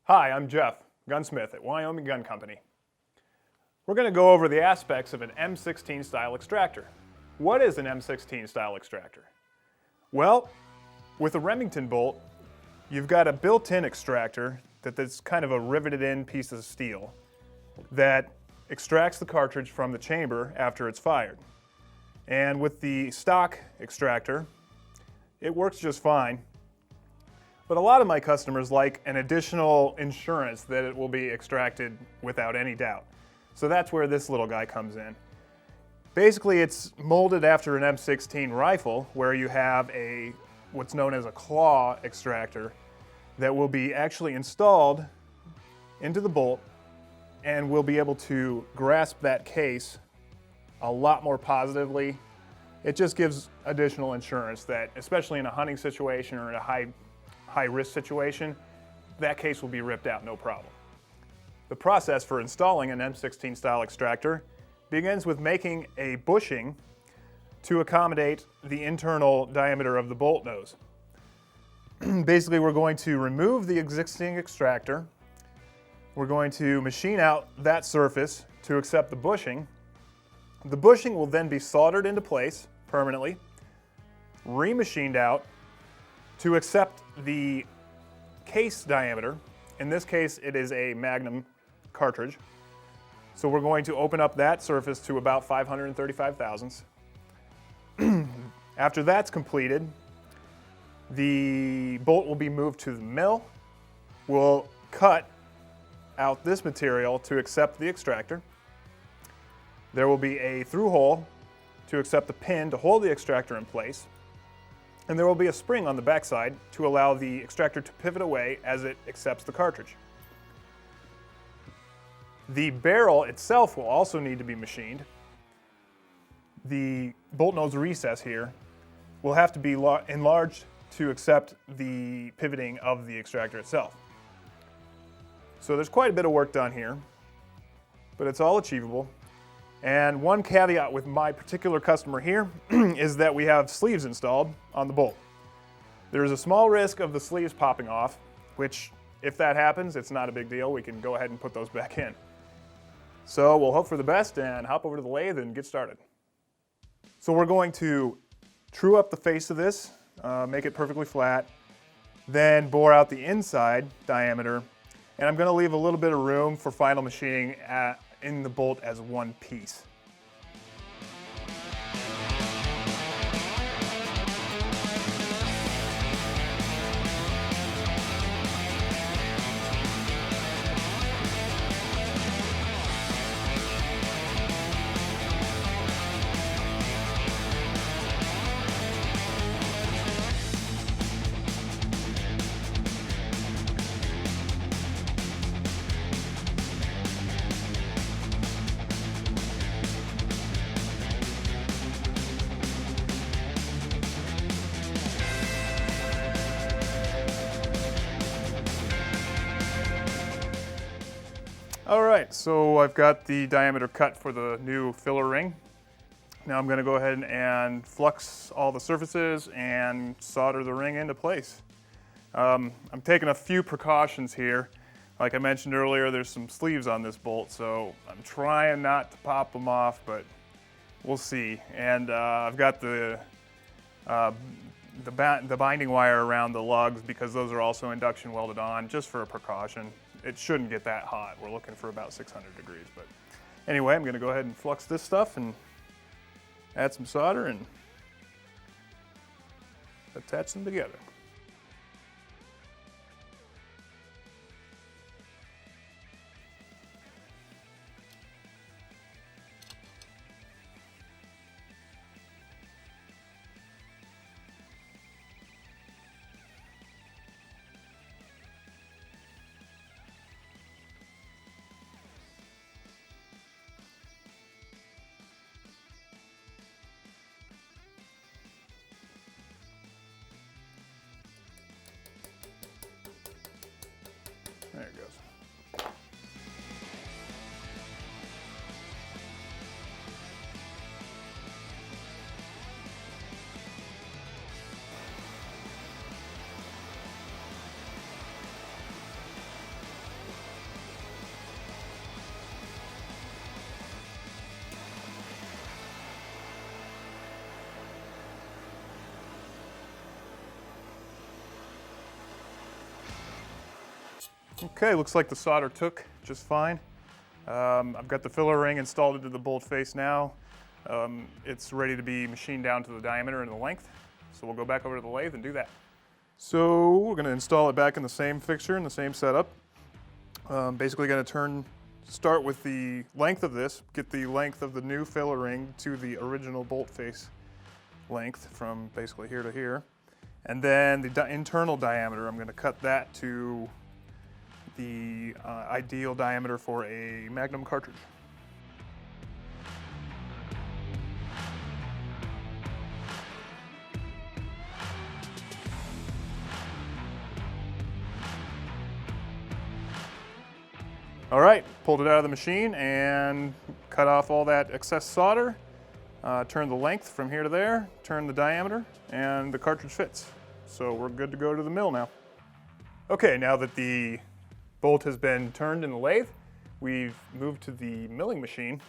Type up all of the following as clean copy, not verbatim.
Hi, I'm Jeff, gunsmith at Wyoming Gun Company. We're going to go over the aspects of an M-16 style extractor. What is an M-16 style extractor? Well, with a Remington bolt, you've got a built-in extractor that's kind of a riveted-in piece of steel that extracts the cartridge from the chamber after it's fired. And with the stock extractor, it works just fine. But a lot of my customers like an additional insurance that it will be extracted without any doubt. So that's where this little guy comes in. Basically, it's molded after an M16 rifle where you have what's known as a claw extractor that will be actually installed into the bolt and will be able to grasp that case a lot more positively. It just gives additional insurance that, especially in a hunting situation or in a high risk situation, that case will be ripped out, no problem. The process for installing an M16 style extractor begins with making a bushing to accommodate the internal diameter of the bolt nose. Basically, we're going to remove the existing extractor. We're going to machine out that surface to accept the bushing. The bushing will then be soldered into place permanently, remachined out to accept the case diameter. In this case, it is a Magnum cartridge. So we're going to open up that surface to about 535 thousandths. After that's completed, the bolt will be moved to the mill. We'll cut out this material to accept the extractor. There will be a through hole to accept the pin to hold the extractor in place. And there will be a spring on the backside to allow the extractor to pivot away as it accepts the cartridge. The barrel itself will also need to be machined. The bolt nose recess here will have to be enlarged to accept the pivoting of the extractor itself. So there's quite a bit of work done here, but it's all achievable. And one caveat with my particular customer here is that we have sleeves installed on the bolt. There is a small risk of the sleeves popping off, which if that happens, it's not a big deal. We can go ahead and put those back in. So we'll hope for the best and hop over to the lathe and get started. So we're going to true up the face of this, make it perfectly flat, then bore out the inside diameter, and I'm going to leave a little bit of room for final machining in the bolt as one piece. All right, so I've got the diameter cut for the new filler ring. Now I'm going to go ahead and flux all the surfaces and solder the ring into place. I'm taking a few precautions here. Like I mentioned earlier, there's some sleeves on this bolt, so I'm trying not to pop them off, but we'll see. And I've got the binding wire around the lugs because those are also induction welded on, just for a precaution. It shouldn't get that hot. We're looking for about 600 degrees. But anyway, I'm going to go ahead and flux this stuff and add some solder and attach them together. There it goes. Okay, looks like the solder took just fine. I've got the filler ring installed into the bolt face now. It's ready to be machined down to the diameter and the length. So we'll go back over to the lathe and do that. So we're going to install it back in the same fixture, in the same setup. Basically going to start with the length of this, get the length of the new filler ring to the original bolt face length from basically here to here. And then the internal diameter, I'm going to cut that to the ideal diameter for a Magnum cartridge. All right, pulled it out of the machine and cut off all that excess solder. Turn the length from here to there, turn the diameter, and the cartridge fits. So we're good to go to the mill now. Okay, now that the bolt has been turned in the lathe, we've moved to the milling machine.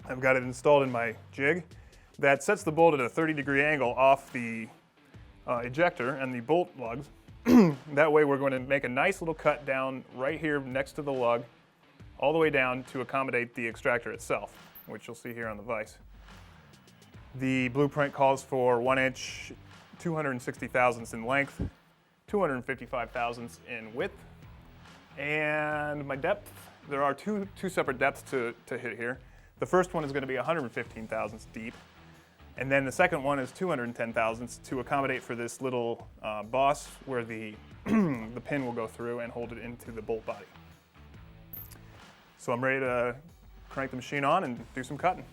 I've got it installed in my jig. That sets the bolt at a 30-degree angle off the ejector and the bolt lugs. That way we're going to make a nice little cut down right here next to the lug, all the way down to accommodate the extractor itself, which you'll see here on the vise. The blueprint calls for 1 inch, 260 thousandths in length, 255 thousandths in width, and my depth, there are two separate depths to hit here. The first one is going to be 115 thousandths deep, and then the second one is 210 thousandths to accommodate for this little boss where the pin will go through and hold it into the bolt body. So I'm ready to crank the machine on and do some cutting.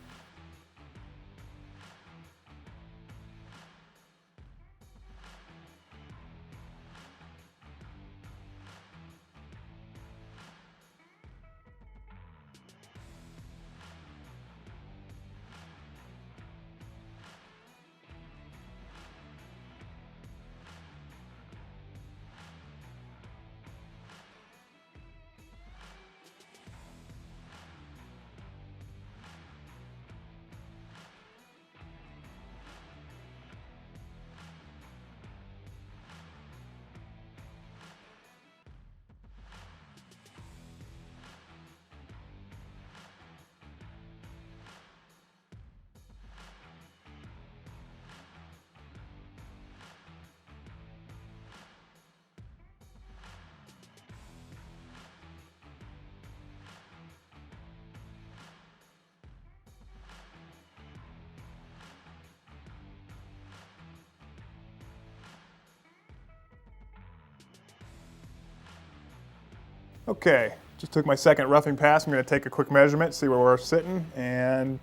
Okay, just took my second roughing pass. I'm going to take a quick measurement, see where we're sitting, and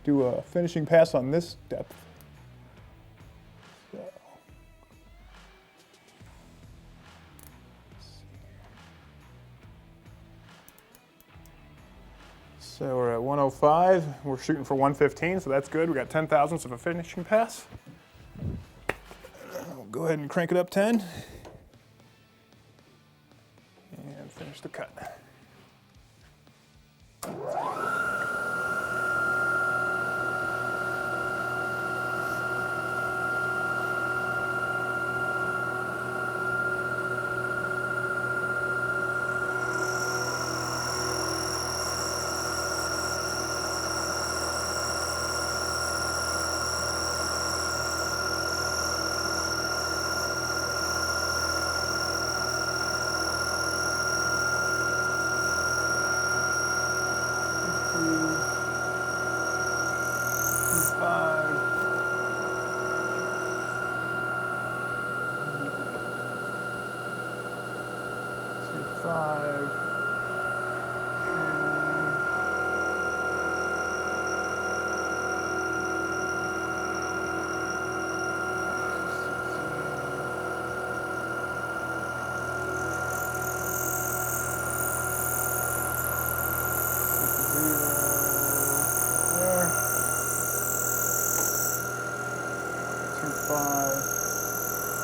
do a finishing pass on this depth. So we're at 105. We're shooting for 115, so that's good. We got 10 thousandths of a finishing pass. We'll go ahead and crank it up 10. And finish the cut.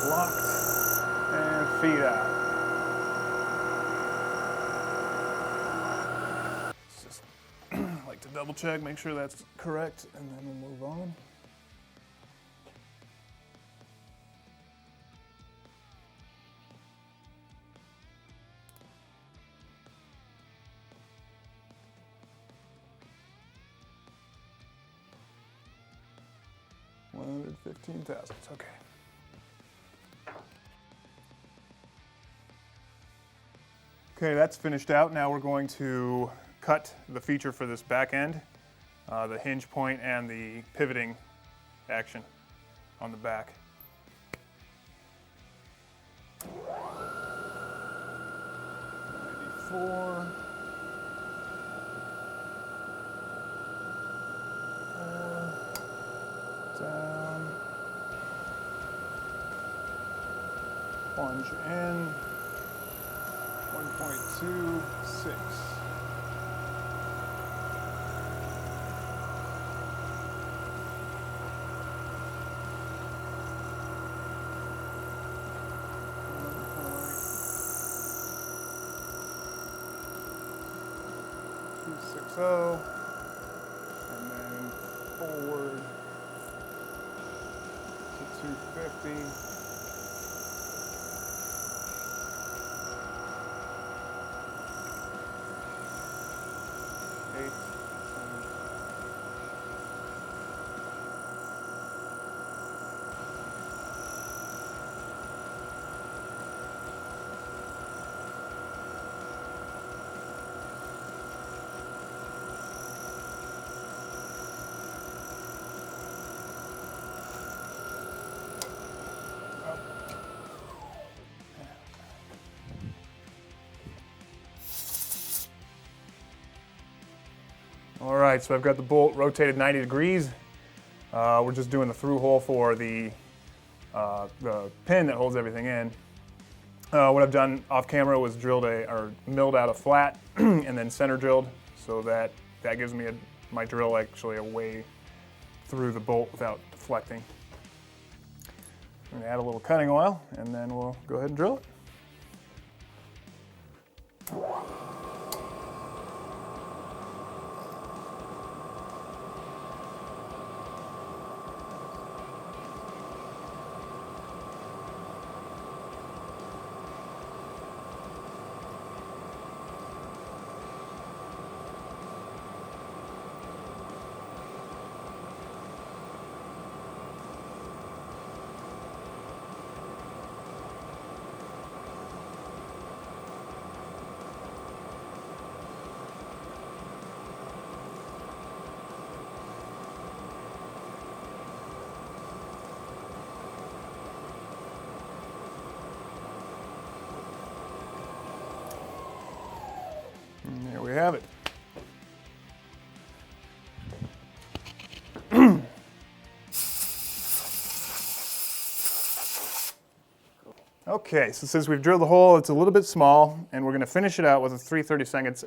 Locked and feed out. Just like to double check, make sure that's correct, and then we'll move on. 15 thousandths, okay. Okay, that's finished out. Now we're going to cut the feature for this back end, the hinge point and the pivoting action on the back. Four. Down. Plunge in. 1.26. And then forward to 250. All right, so I've got the bolt rotated 90 degrees. We're just doing the through hole for the pin that holds everything in. What I've done off camera was milled out a flat and then center drilled, so that gives me my drill actually a way through the bolt without deflecting. I'm gonna add a little cutting oil and then we'll go ahead and drill it. And there we have it. Okay, so since we've drilled the hole, it's a little bit small, and we're going to finish it out with a 3/32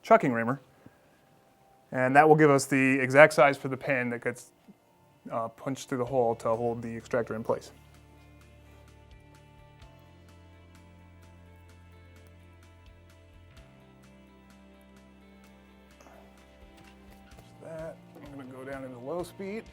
chucking reamer. And that will give us the exact size for the pin that gets punched through the hole to hold the extractor in place. That, I'm going to go down into low speed.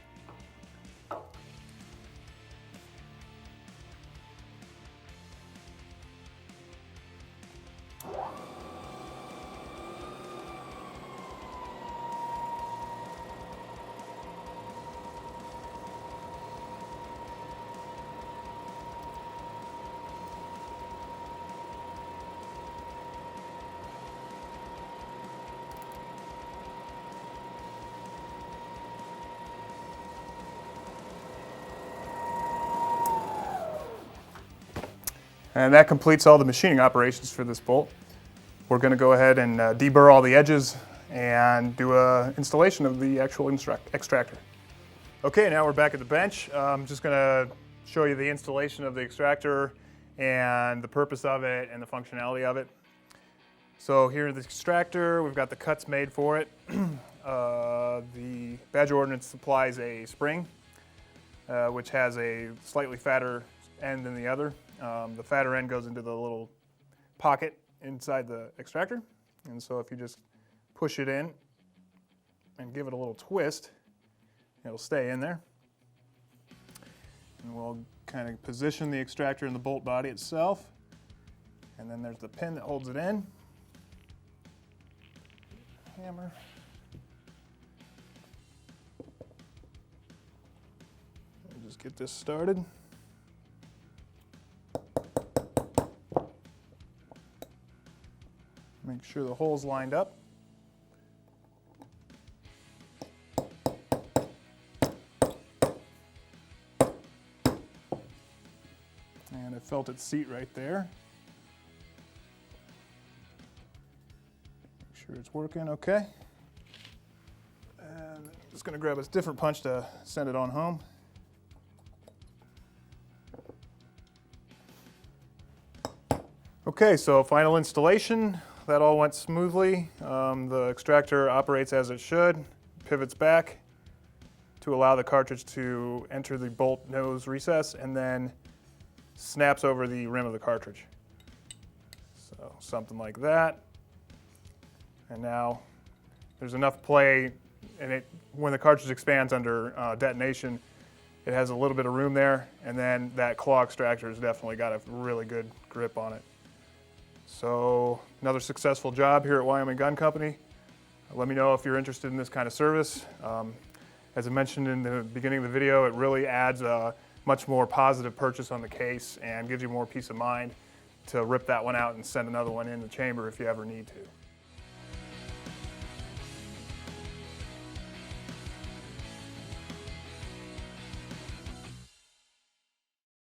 And that completes all the machining operations for this bolt. We're going to go ahead and deburr all the edges and do an installation of the actual extractor. Okay, now we're back at the bench. I'm just going to show you the installation of the extractor and the purpose of it and the functionality of it. So here in the extractor, we've got the cuts made for it. The Badger Ordnance supplies a spring, which has a slightly fatter end than the other. The fatter end goes into the little pocket inside the extractor, and so if you just push it in and give it a little twist, it'll stay in there. And we'll kind of position the extractor in the bolt body itself, and then there's the pin that holds it in. Hammer. get this started. Make sure the hole's lined up. And I felt it seat right there. Make sure it's working okay. And I'm just going to grab a different punch to send it on home. Okay, so final installation. That all went smoothly. The extractor operates as it should, pivots back to allow the cartridge to enter the bolt nose recess, and then snaps over the rim of the cartridge. So something like that. And now there's enough play, and when the cartridge expands under detonation, it has a little bit of room there, and then that claw extractor has definitely got a really good grip on it. So another successful job here at Wyoming Gun Company. Let me know if you're interested in this kind of service. As I mentioned in the beginning of the video, it really adds a much more positive purchase on the case and gives you more peace of mind to rip that one out and send another one in the chamber if you ever need to.